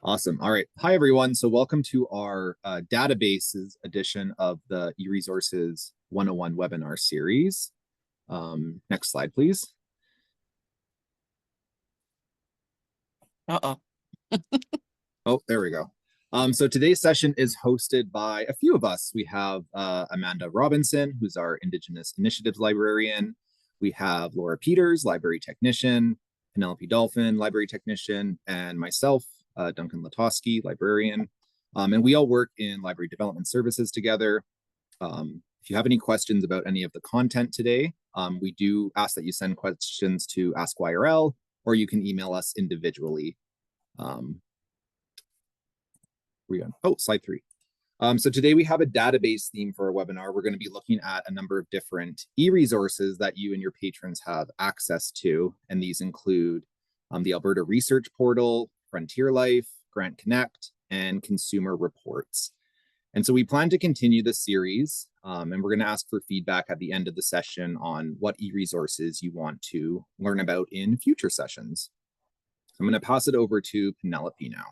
Awesome. All right. Hi, everyone. So welcome to our databases edition of the eResources 101 webinar series. Next slide, please. Uh-oh. Oh, there we go. So today's session is hosted by a few of us. We have Amanda Robinson, who's our Indigenous Initiatives Librarian. We have Laura Peters, Library Technician, Penelope Dolphin, Library Technician, and myself, Duncan Latosky, Librarian. And we all work in Library Development Services together. If you have any questions about any of the content today, we do ask that you send questions to AskYRL, or you can email us individually. Slide 3. So today we have a database theme for our webinar. We're going to be looking at a number of different e-resources that you and your patrons have access to. And these include the Alberta Research Portal, Frontier Life, Grant Connect, and Consumer Reports. And so we plan to continue this series, and we're going to ask for feedback at the end of the session on what e-resources you want to learn about in future sessions. I'm going to pass it over to Penelope now.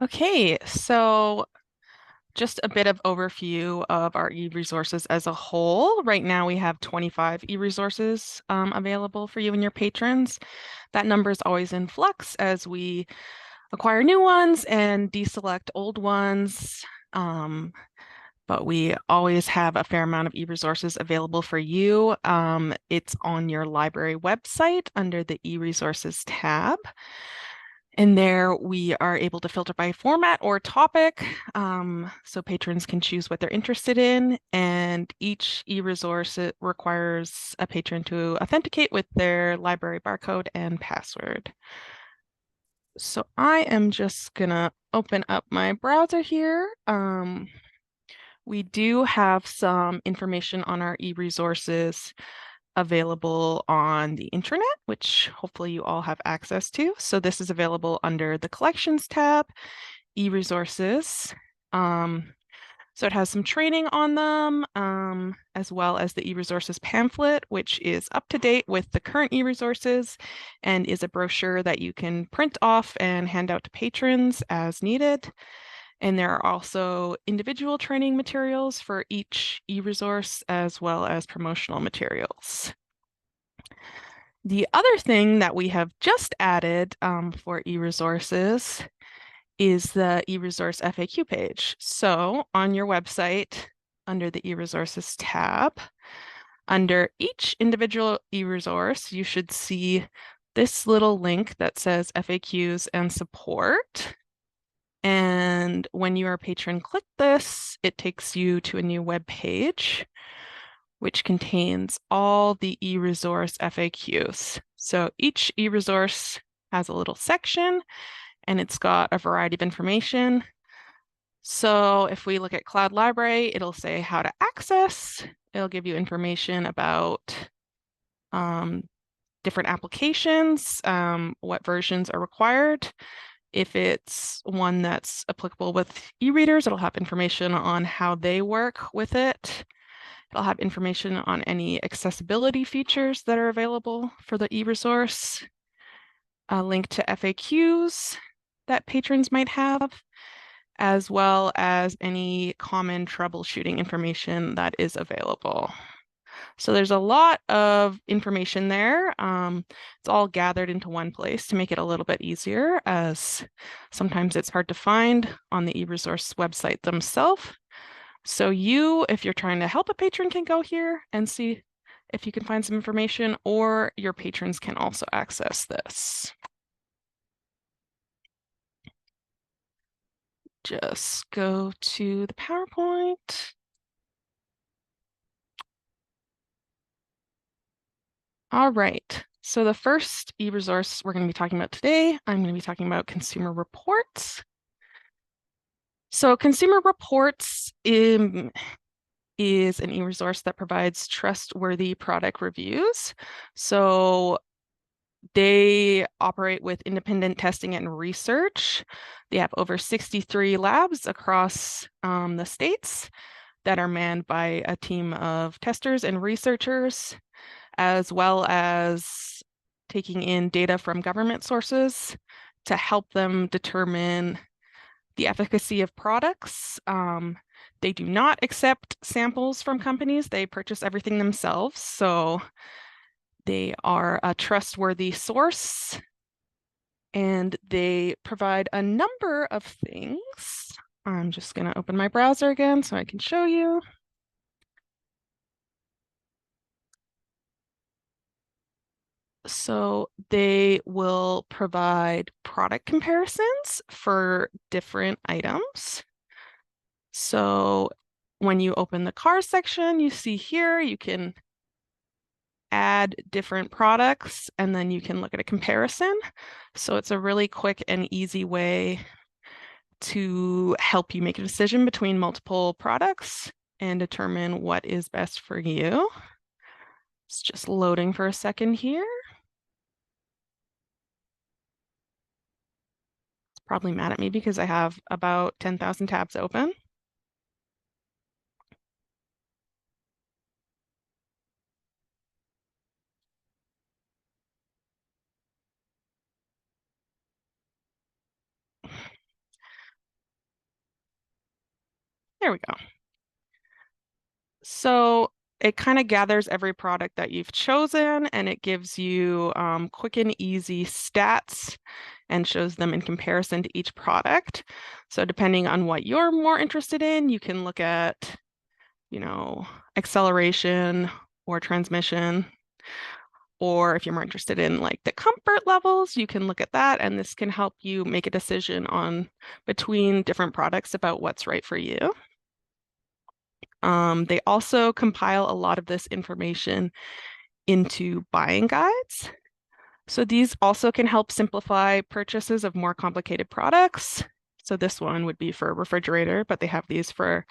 Okay, so just a bit of overview of our e-resources as a whole. Right now we have 25 e-resources available for you and your patrons. That number is always in flux as we acquire new ones and deselect old ones. But we always have a fair amount of e-resources available for you. It's on your library website under the e-resources tab. And there we are able to filter by format or topic, so patrons can choose what they're interested in, and each e-resource requires a patron to authenticate with their library barcode and password. So I am just gonna open up my browser here. We do have some information on our e-resources available on the intranet, which hopefully you all have access to. So this is available under the Collections tab, eResources. So it has some training on them, as well as the eResources pamphlet, which is up to date with the current eResources and is a brochure that you can print off and hand out to patrons as needed. And there are also individual training materials for each e-resource as well as promotional materials. The other thing that we have just added for e-resources is the e-resource FAQ page. So on your website, under the e-resources tab, under each individual e-resource, you should see this little link that says FAQs and support. And when you are a patron, click this, it takes you to a new web page, which contains all the e-resource FAQs. So each e-resource has a little section, and it's got a variety of information. So if we look at Cloud Library, it'll say how to access. It'll give you information about different applications, what versions are required. If it's one that's applicable with e-readers, it'll have information on how they work with it. It'll have information on any accessibility features that are available for the e-resource, a link to FAQs that patrons might have, as well as any common troubleshooting information that is available. So there's a lot of information there. It's all gathered into one place to make it a little bit easier, as sometimes it's hard to find on the eResource website themselves. So you, if you're trying to help a patron, can go here and see if you can find some information, or your patrons can also access this. Just go to the PowerPoint. All right, so the first e-resource we're going to be talking about today, I'm going to be talking about Consumer Reports. So Consumer Reports is an e-resource that provides trustworthy product reviews. So they operate with independent testing and research. They have over 63 labs across the states that are manned by a team of testers and researchers, as well as taking in data from government sources to help them determine the efficacy of products. They do not accept samples from companies. They purchase everything themselves. So they are a trustworthy source, and they provide a number of things. I'm just going to open my browser again so I can show you. So they will provide product comparisons for different items. So when you open the cars section, you see here, you can add different products and then you can look at a comparison. So it's a really quick and easy way to help you make a decision between multiple products and determine what is best for you. It's just loading for a second here. It's probably mad at me because I have about 10,000 tabs open. There we go. So it kind of gathers every product that you've chosen and it gives you quick and easy stats and shows them in comparison to each product. So depending on what you're more interested in, you can look at, acceleration or transmission. Or if you're more interested in like the comfort levels, you can look at that, and this can help you make a decision on between different products about what's right for you. They also compile a lot of this information into buying guides. So these also can help simplify purchases of more complicated products. So this one would be for a refrigerator, but they have these for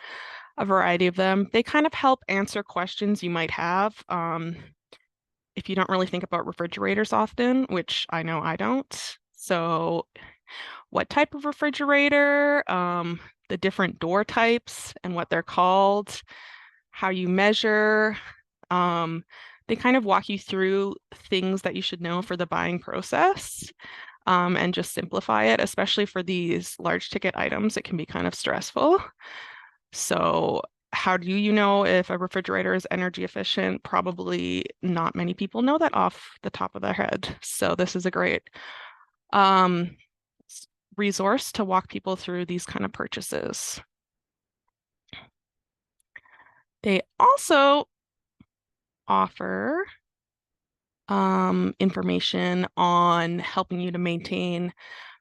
a variety of them. They kind of help answer questions you might have. If you don't really think about refrigerators often, which I know I don't. So what type of refrigerator, the different door types and what they're called, how you measure. They kind of walk you through things that you should know for the buying process, and just simplify it, especially for these large ticket items. It can be kind of stressful. So how do you know if a refrigerator is energy efficient? Probably not many people know that off the top of their head. So this is a great resource to walk people through these kind of purchases. They also offer information on helping you to maintain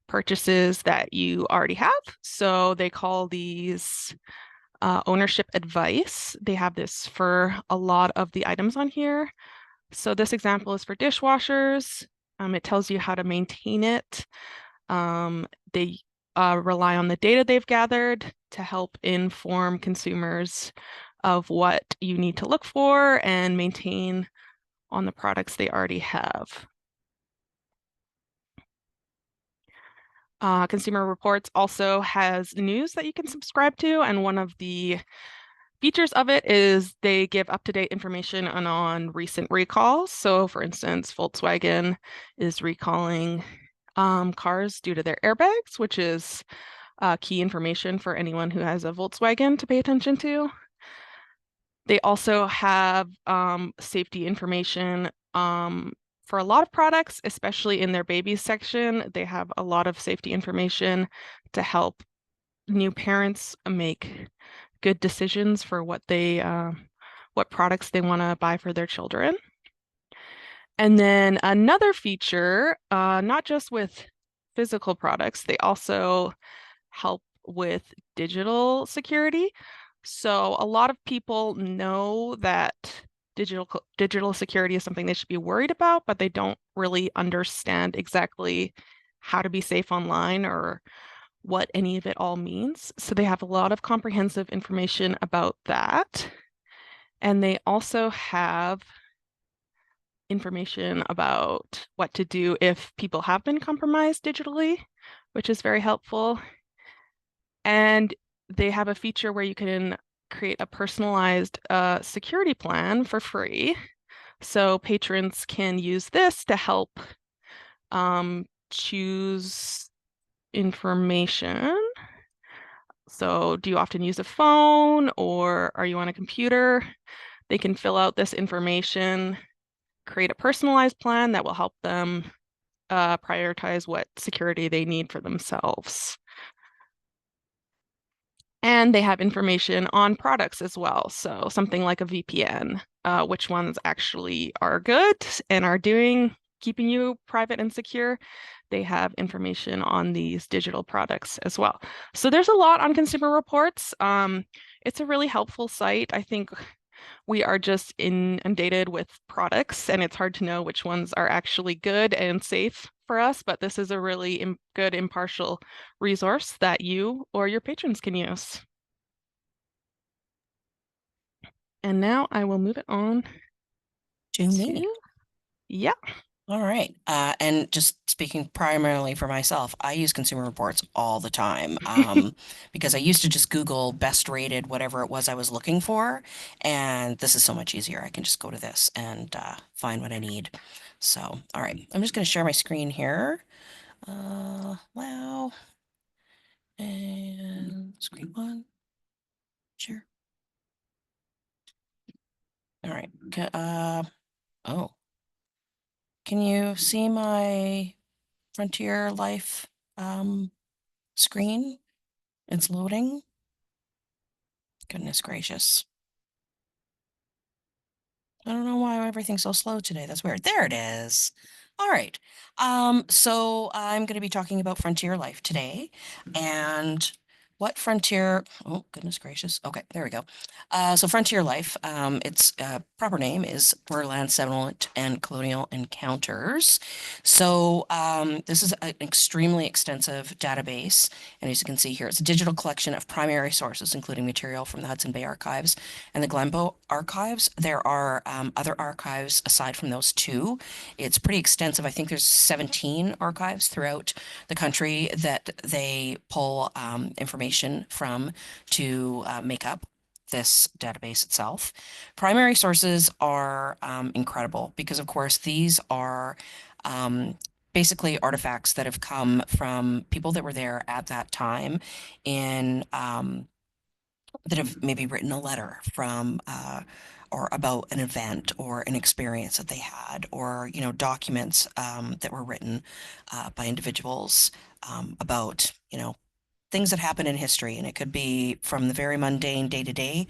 purchases that you already have. So they call these ownership advice. They have this for a lot of the items on here. So this example is for dishwashers. It tells you how to maintain it. They rely on the data they've gathered to help inform consumers of what you need to look for and maintain on the products they already have. Consumer Reports also has news that you can subscribe to, and one of the features of it is they give up-to-date information on recent recalls. So for instance, Volkswagen is recalling cars due to their airbags, which is key information for anyone who has a Volkswagen to pay attention to. They also have safety information for a lot of products, especially in their babies section. They have a lot of safety information to help new parents make good decisions for what products they want to buy for their children. And then another feature, not just with physical products, they also help with digital security. So a lot of people know that digital security is something they should be worried about, but they don't really understand exactly how to be safe online or what any of it all means. So they have a lot of comprehensive information about that. And they also have information about what to do if people have been compromised digitally, which is very helpful. And they have a feature where you can create a personalized security plan for free. So patrons can use this to help choose information. So do you often use a phone or are you on a computer? They can fill out this information, create a personalized plan that will help them prioritize what security they need for themselves. And they have information on products as well. So something like a VPN, which ones actually are good and are keeping you private and secure. They have information on these digital products as well. So there's a lot on Consumer Reports. It's a really helpful site. I think we are just inundated with products, and it's hard to know which ones are actually good and safe for us, but this is a really good impartial resource that you or your patrons can use. And now I will move it on To me. Yeah. All right. And just speaking primarily for myself, I use Consumer Reports all the time because I used to just Google best rated whatever it was I was looking for. And this is so much easier. I can just go to this and find what I need. So, all right. I'm just going to share my screen here. Wow. And screen one. Sure. All right. Oh, can you see my Frontier Life screen? It's loading. Goodness gracious. I don't know why everything's so slow today. That's weird. There it is. All right. So I'm going to be talking about Frontier Life today and what Frontier, oh, goodness gracious. Okay, there we go. So Frontier Life, its proper name is Borderland Settlement and Colonial Encounters. So this is an extremely extensive database. And as you can see here, it's a digital collection of primary sources, including material from the Hudson Bay Archives and the Glenbow Archives. There are other archives aside from those two. It's pretty extensive. I think there's 17 archives throughout the country that they pull information from to make up this database itself. Primary sources are incredible because, of course, these are basically artifacts that have come from people that were there at that time in that have maybe written a letter from or about an event or an experience that they had, or documents that were written by individuals about things that happen in history, and it could be from the very mundane day-to-day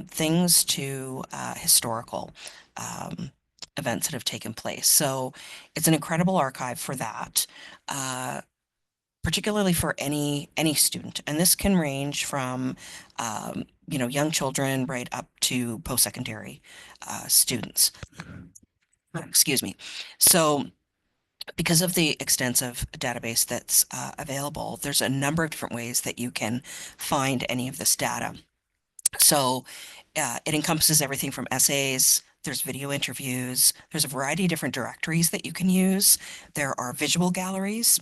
things to historical events that have taken place. So it's an incredible archive for that. Particularly for any student, and this can range from young children right up to post-secondary students. Excuse me. So because of the extensive database that's available, there's a number of different ways that you can find any of this data. So it encompasses everything from essays, there's video interviews, there's a variety of different directories that you can use. There are visual galleries,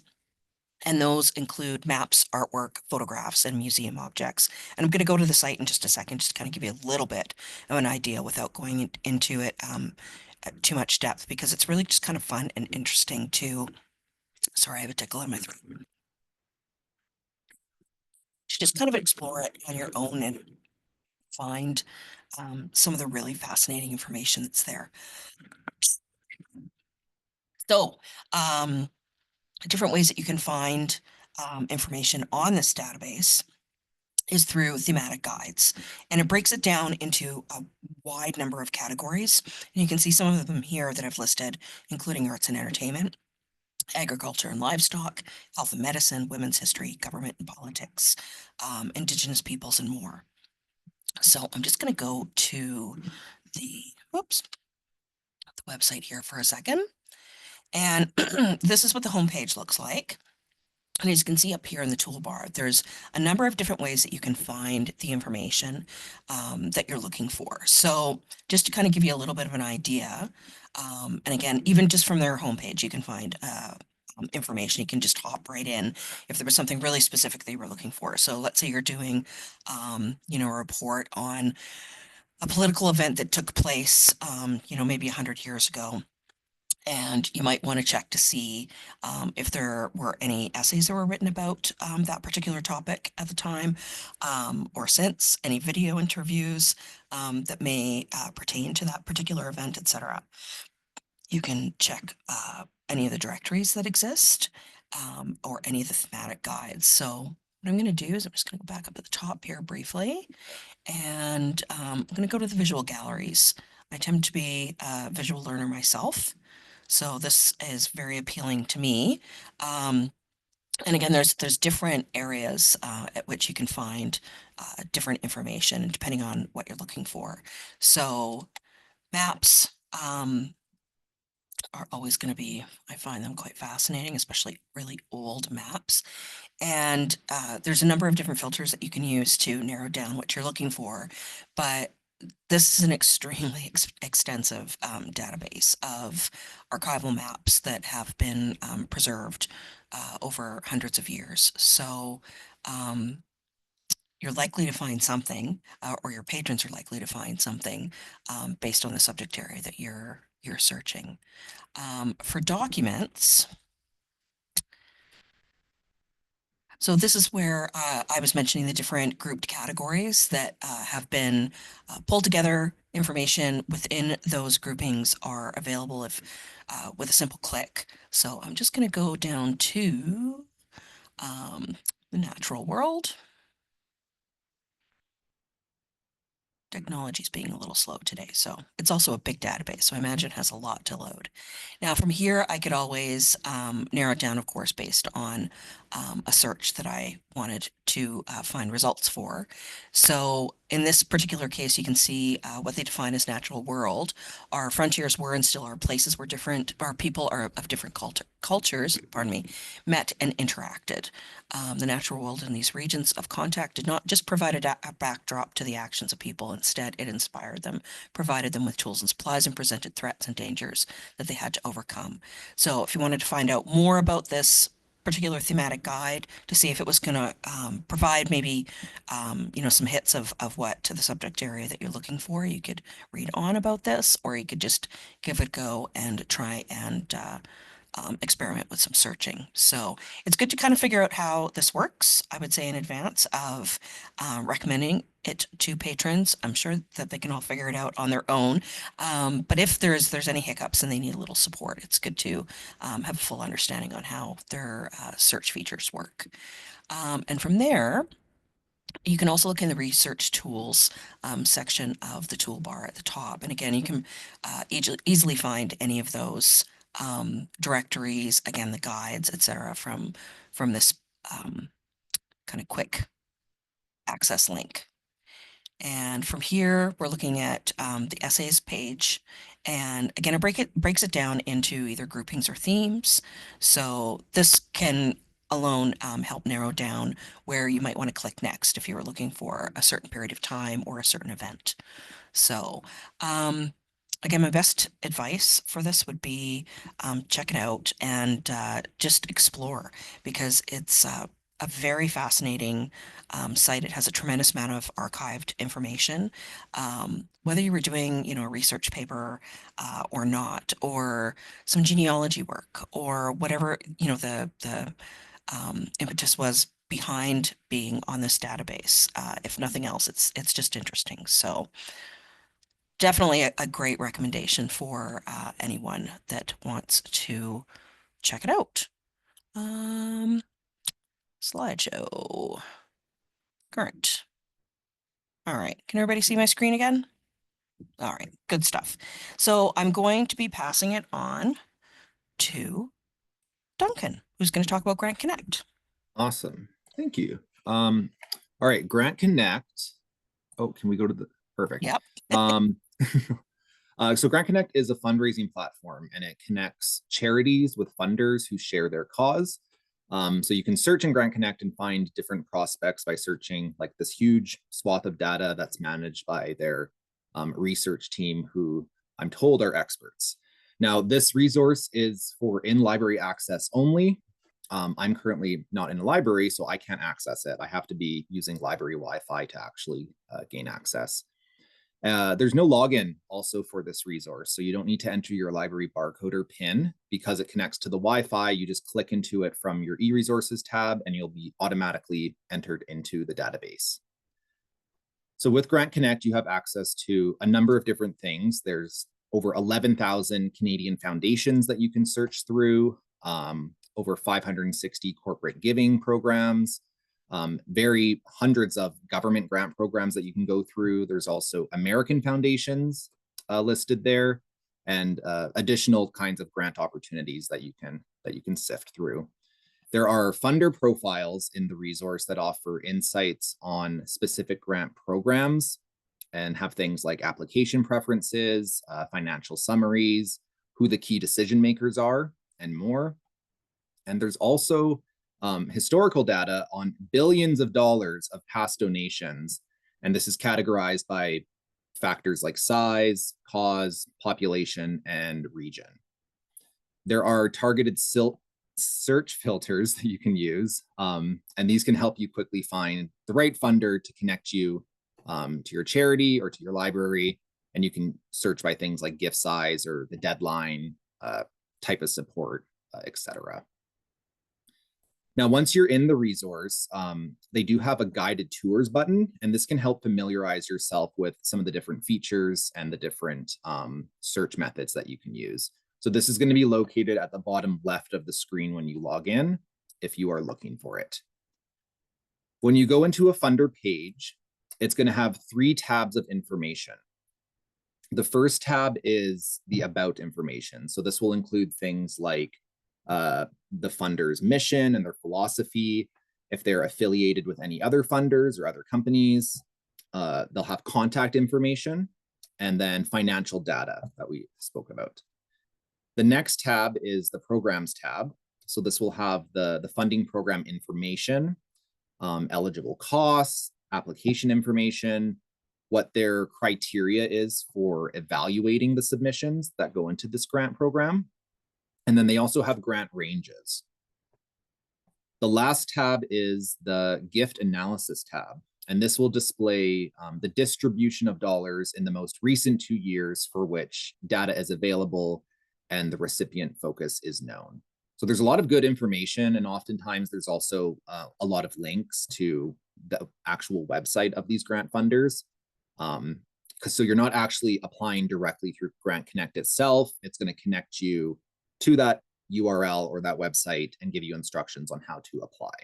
and those include maps, artwork, photographs, and museum objects. And I'm going to go to the site in just a second, just to kind of give you a little bit of an idea without going into it at too much depth, because it's really just kind of fun and interesting to, sorry, I have a tickle in my throat. To just kind of explore it on your own and find some of the really fascinating information that's there. So, different ways that you can find information on this database is through thematic guides, and it breaks it down into a wide number of categories. And you can see some of them here that I've listed, including arts and entertainment, agriculture and livestock, health and medicine, women's history, government and politics, Indigenous peoples, and more. So I'm just going to go to the, the website here for a second. And this is what the homepage looks like. And as you can see up here in the toolbar, there's a number of different ways that you can find the information that you're looking for. So just to kind of give you a little bit of an idea, and again, even just from their homepage, you can find information. You can just hop right in if there was something really specific that you were looking for. So let's say you're doing, a report on a political event that took place, maybe 100 years ago. And you might want to check to see if there were any essays that were written about that particular topic at the time or since, any video interviews that may pertain to that particular event, etc. You can check any of the directories that exist or any of the thematic guides. So what I'm going to do is I'm just going to go back up at the top here briefly, and I'm going to go to the visual galleries. I tend to be a visual learner myself, so this is very appealing to me. And again, there's different areas at which you can find different information depending on what you're looking for. So maps are always going to be, I find them quite fascinating, especially really old maps. And there's a number of different filters that you can use to narrow down what you're looking for. But this is an extremely extensive database of archival maps that have been preserved over hundreds of years. So you're likely to find something, or your patrons are likely to find something based on the subject area that you're searching. For documents, so this is where I was mentioning the different grouped categories that have been pulled together. Information within those groupings are available if with a simple click. So I'm just going to go down to the natural world. Technology is being a little slow today, so it's also a big database, so I imagine it has a lot to load. Now from here, I could always narrow it down, of course, based on a search that I wanted to find results for. So in this particular case, you can see what they define as natural world. Our frontiers were and still are places where our people are of different cultures, met and interacted. The natural world in these regions of contact did not just provide a backdrop to the actions of people. Instead, it inspired them, provided them with tools and supplies, and presented threats and dangers that they had to overcome. So if you wanted to find out more about this particular thematic guide to see if it was going to provide maybe, some hits of what to the subject area that you're looking for, you could read on about this, or you could just give it a go and try and experiment with some searching. So it's good to kind of figure out how this works, I would say, in advance of recommending it to patrons. I'm sure that they can all figure it out on their own. But if there's any hiccups and they need a little support, it's good to have a full understanding on how their search features work. And from there, you can also look in the research tools section of the toolbar at the top. And again, you can easily find any of those directories, again, the guides, etc., from this kind of quick access link. And from here, we're looking at the essays page. And again, it breaks it down into either groupings or themes. So this can alone help narrow down where you might want to click next if you were looking for a certain period of time or a certain event. So again, my best advice for this would be check it out and just explore, because it's a very fascinating site. It has a tremendous amount of archived information. Whether you were doing, a research paper or not, or some genealogy work, or whatever, the impetus was behind being on this database. If nothing else, it's just interesting. So definitely a great recommendation for anyone that wants to check it out. Slideshow. Current. All right. Can everybody see my screen again? All right. Good stuff. So I'm going to be passing it on to Duncan, who's going to talk about Grant Connect. Awesome. Thank you. All right, Grant Connect. Oh, can we go to the perfect? Yep. So Grant Connect is a fundraising platform, and it connects charities with funders who share their cause. So you can search in Grant Connect and find different prospects by searching like this huge swath of data that's managed by their research team, who I'm told are experts. Now, this resource is for in-library access only. I'm currently not in a library, so I can't access it. I have to be using library Wi-Fi to actually gain access. There's no login also for this resource, so you don't need to enter your library barcode or PIN because it connects to the Wi-Fi. You just click into it from your eResources tab and you'll be automatically entered into the database. So with Grant Connect, you have access to a number of different things. There's over 11,000 Canadian foundations that you can search through, over 560 corporate giving programs, hundreds of government grant programs that you can go through. There's also American foundations listed there, and additional kinds of grant opportunities that you can sift through. There are funder profiles in the resource that offer insights on specific grant programs and have things like application preferences, financial summaries, who the key decision makers are, and more. And there's also historical data on billions of dollars of past donations. And this is categorized by factors like size, cause, population, and region. There are targeted search filters that you can use, and these can help you quickly find the right funder to connect you to your charity or to your library. And you can search by things like gift size or the deadline, type of support, etc. Now, once you're in the resource, they do have a guided tours button, and this can help familiarize yourself with some of the different features and the different search methods that you can use. So this is going to be located at the bottom left of the screen when you log in, if you are looking for it. When you go into a funder page, it's going to have 3 tabs of information. The first tab is the about information. So this will include things like the funder's mission and their philosophy, if they're affiliated with any other funders or other companies. They'll have contact information, and then financial data that we spoke about. The next tab is the programs tab. So this will have the funding program information, eligible costs, application information, what their criteria is for evaluating the submissions that go into this grant program. And then they also have grant ranges. The last tab is the gift analysis tab, and this will display the distribution of dollars in the most recent 2 years for which data is available and the recipient focus is known. So there's a lot of good information, and oftentimes there's also a lot of links to the actual website of these grant funders. So you're not actually applying directly through Grant Connect itself. It's going to connect you to that URL or that website and give you instructions on how to apply.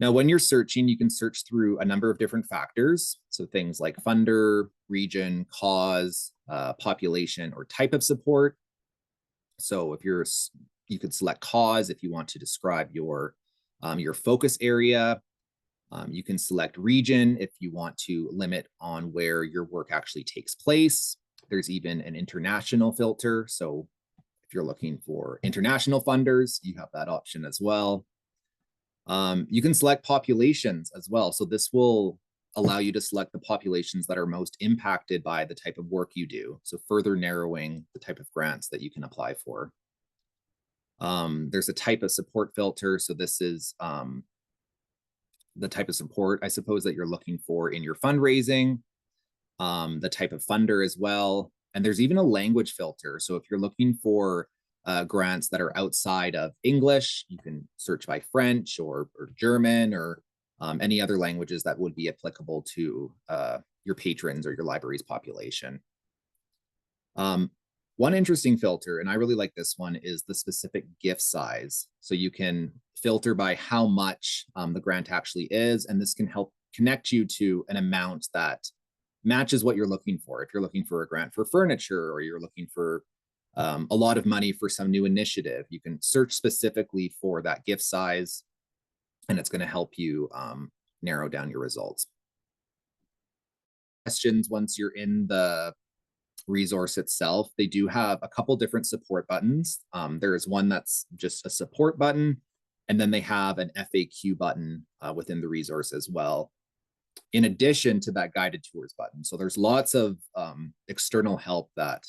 Now, when you're searching, you can search through a number of different factors. So things like funder, region, cause, population, or type of support. So if you could select cause if you want to describe your focus area. You can select region if you want to limit on where your work actually takes place. There's even an international filter. So if you're looking for international funders, you have that option as well. You can select populations as well. So this will allow you to select the populations that are most impacted by the type of work you do. So further narrowing the type of grants that you can apply for. There's a type of support filter. So this is the type of support, I suppose, that you're looking for in your fundraising, the type of funder as well. And there's even a language filter. So if you're looking for grants that are outside of English, you can search by French or German or any other languages that would be applicable to your patrons or your library's population. One interesting filter, and I really like this one, is the specific gift size. So you can filter by how much the grant actually is, and this can help connect you to an amount that matches what you're looking for. If you're looking for a grant for furniture, or you're looking for a lot of money for some new initiative, you can search specifically for that gift size, and it's going to help you narrow down your results. Questions once you're in the resource itself, they do have a couple different support buttons. There is one that's just a support button, and then they have an FAQ button within the resource as well, in addition to that guided tours button. So there's lots of external help that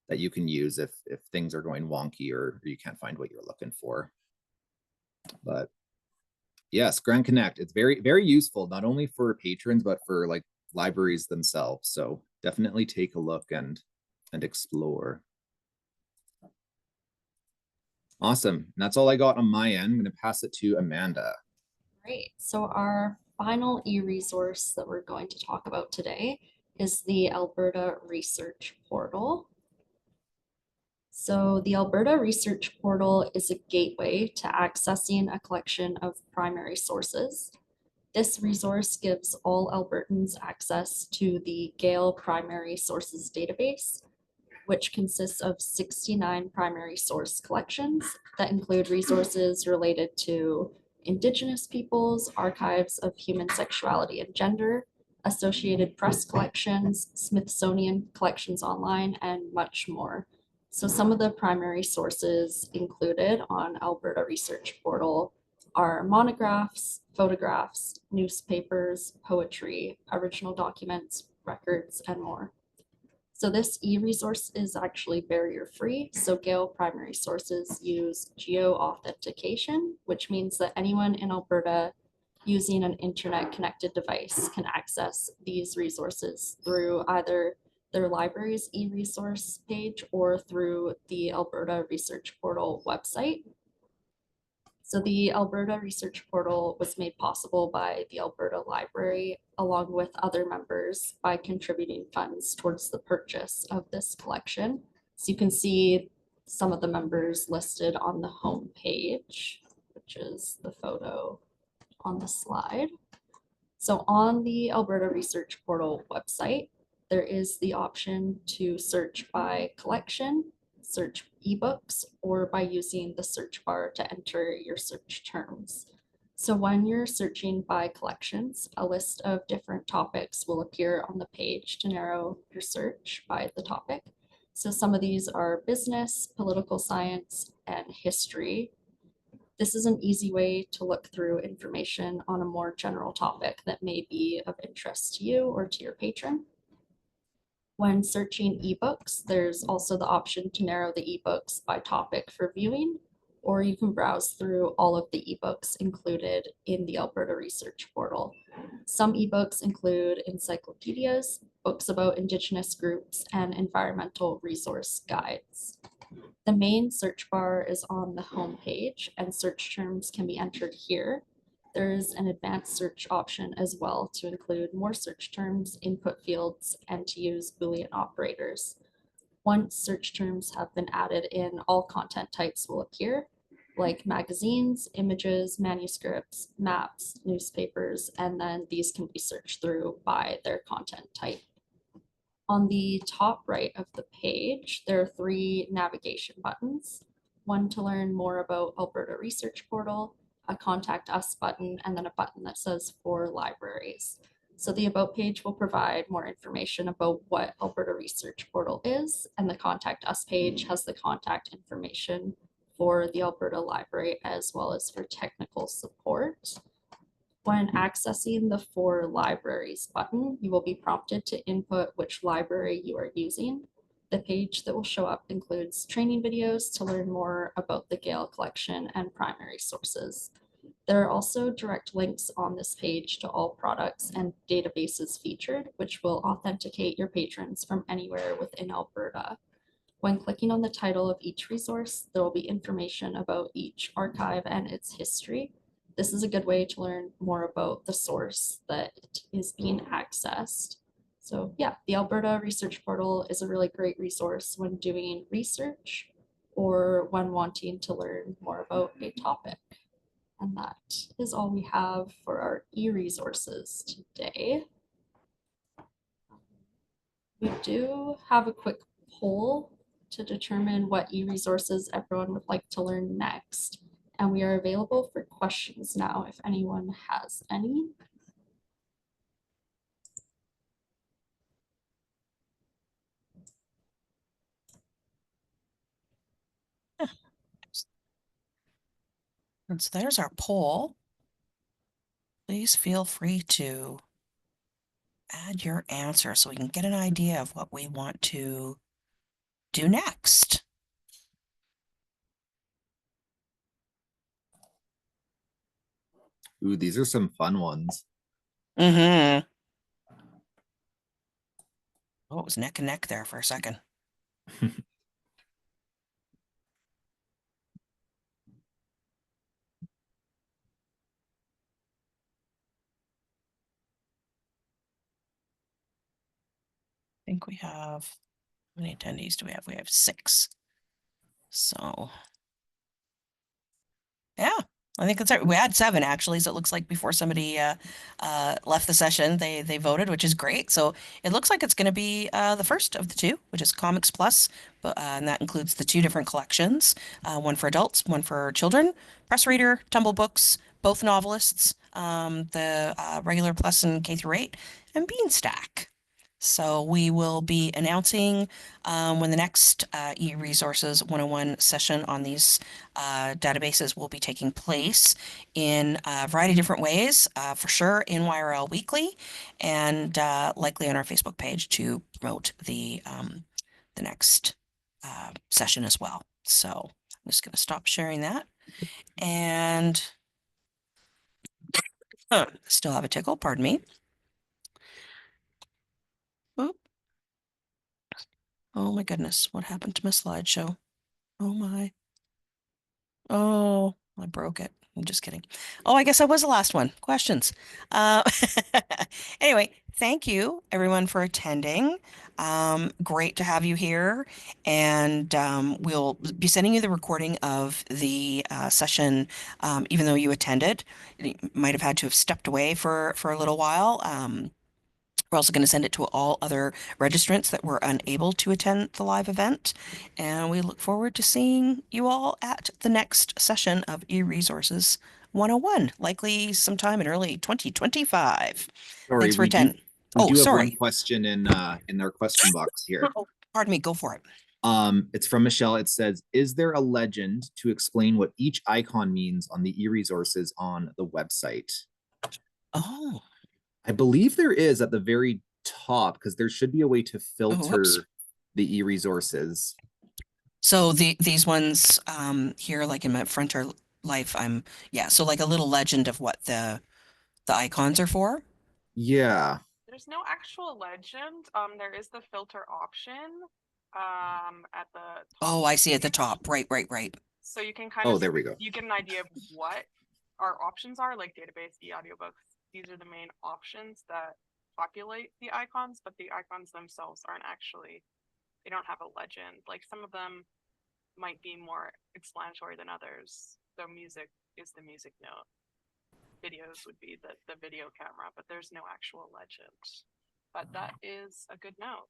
you can use if things are going wonky or you can't find what you're looking for. But yes, Grant Connect, it's very, very useful, not only for patrons, but for like libraries themselves. So definitely take a look and explore. Awesome. And that's all I got on my end. I'm going to pass it to Amanda. Great. So our final e-resource that we're going to talk about today is the Alberta Research Portal. So the Alberta Research Portal is a gateway to accessing a collection of primary sources. This resource gives all Albertans access to the Gale Primary Sources Database, which consists of 69 primary source collections that include resources related to Indigenous peoples, archives of human sexuality and gender, Associated Press collections, Smithsonian collections online, and much more. So some of the primary sources included on Alberta Research Portal are monographs, photographs, newspapers, poetry, original documents, records, and more. So this e-resource is actually barrier-free. So Gale primary sources use geo-authentication, which means that anyone in Alberta using an internet-connected device can access these resources through either their library's e-resource page or through the Alberta Research Portal website. So the Alberta Research Portal was made possible by the Alberta Library, along with other members, by contributing funds towards the purchase of this collection. So you can see some of the members listed on the home page, which is the photo on the slide. So on the Alberta Research Portal website, there is the option to search by collection, search ebooks, or by using the search bar to enter your search terms. So when you're searching by collections, a list of different topics will appear on the page to narrow your search by the topic. So some of these are business, political science, and history. This is an easy way to look through information on a more general topic that may be of interest to you or to your patron. When searching ebooks, there's also the option to narrow the ebooks by topic for viewing, or you can browse through all of the ebooks included in the Alberta Research Portal. Some ebooks include encyclopedias, books about Indigenous groups, and environmental resource guides. The main search bar is on the home page, and search terms can be entered here. There is an advanced search option as well to include more search terms, input fields, and to use Boolean operators. Once search terms have been added in, all content types will appear, like magazines, images, manuscripts, maps, newspapers, and then these can be searched through by their content type. On the top right of the page, there are 3 navigation buttons, one to learn more about Alberta Research Portal, a Contact Us button, and then a button that says For Libraries. So the About page will provide more information about what Alberta Research Portal is, and the Contact Us page has the contact information for the Alberta Library as well as for technical support. When accessing the For Libraries button, you will be prompted to input which library you are using. The page that will show up includes training videos to learn more about the Gale collection and primary sources. There are also direct links on this page to all products and databases featured, which will authenticate your patrons from anywhere within Alberta. When clicking on the title of each resource, there will be information about each archive and its history. This is a good way to learn more about the source that is being accessed. So yeah, the Alberta Research Portal is a really great resource when doing research or when wanting to learn more about a topic. And that is all we have for our e-resources today. We do have a quick poll to determine what e-resources everyone would like to learn next. And we are available for questions now if anyone has any. And so there's our poll. Please feel free to add your answer so we can get an idea of what we want to do next. Ooh, these are some fun ones. Mm-hmm. Oh, it was neck and neck there for a second. I think we have, how many attendees do we have? We have 6. So, yeah, I think that's right. We had 7 actually, so it looks like before somebody left the session, they voted, which is great. So it looks like it's going to be the first of the 2, which is Comics Plus, but and that includes the 2 different collections, one for adults, one for children, Press Reader, Tumble Books, both novelists, the regular plus and K through 8, and Beanstack. So we will be announcing when the next eResources 101 session on these databases will be taking place in a variety of different ways, for sure in YRL Weekly, and likely on our Facebook page to promote the next session as well. So I'm just going to stop sharing that. And still have a tickle, pardon me. Oop. Oh my goodness, what happened to my slideshow? Oh my. Oh, I broke it. I'm just kidding. Oh, I guess I was the last one. Questions. Uh, anyway, thank you everyone for attending. Great to have you here. And we'll be sending you the recording of the session, even though you attended. You might have had to have stepped away for a little while. We're also going to send it to all other registrants that were unable to attend the live event. And we look forward to seeing you all at the next session of eResources 101, likely sometime in early 2025. Sorry, Thanks for we do attending. we Oh, do have one sorry. question in our question box here. Oh, pardon me, go for it. It's from Michelle. It says, "Is there a legend to explain what each icon means on the eResources on the website?" Oh, I believe there is at the very top, because there should be a way to filter whoops. the eResources. So these ones here, like in my Frontier Life, yeah, so like a little legend of what the icons are for. Yeah. There's no actual legend. There is the filter option at the top. Oh, I see at the page. top. Right. So you can kind Oh, of there we go. you get an idea of what our options are, like database, e-audiobooks. These are the main options that populate the icons, but the icons themselves aren't actually, they don't have a legend. Like some of them might be more explanatory than others. So music is the music note. Videos would be the video camera, but there's no actual legend. But that is a good note.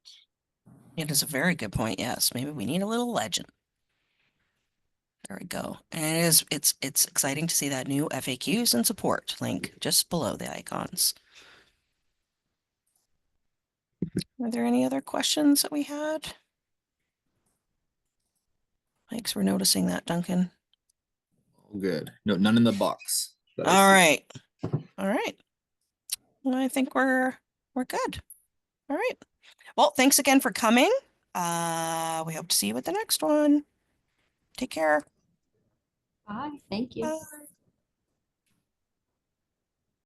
It is a very good point. Yes, maybe we need a little legend. There we go. And it's exciting to see that new FAQs and support link just below the icons. Are there any other questions that we had? Thanks for noticing that, Duncan. Good. No, none in the box. All right. Well, I think we're good. All right. Well, thanks again for coming. We hope to see you at the next one. Take care. Bye, thank you. Bye.